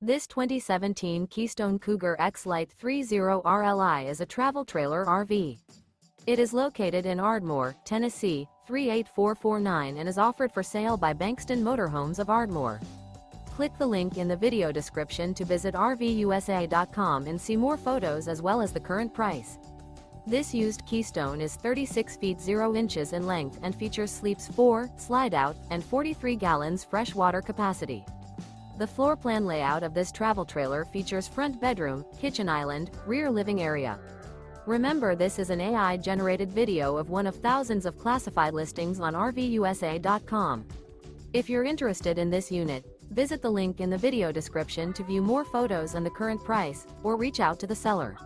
This 2017 Keystone Cougar X-lite 30 RLI is a travel trailer RV. It is located in Ardmore, Tennessee, 38449 and is offered for sale by Bankston Motorhomes of Ardmore. Click the link in the video description to visit RVUSA.com and see more photos as well as the current price. This used Keystone is 36 feet 0 inches in length and features sleeps 4, Slideout, and 43 gallons fresh water capacity. The floor plan layout of this travel trailer features front bedroom, kitchen island, rear living area. Remember, this is an AI-generated video of one of thousands of classified listings on RVUSA.com. If you're interested in this unit, visit the link in the video description to view more photos and the current price, or reach out to the seller.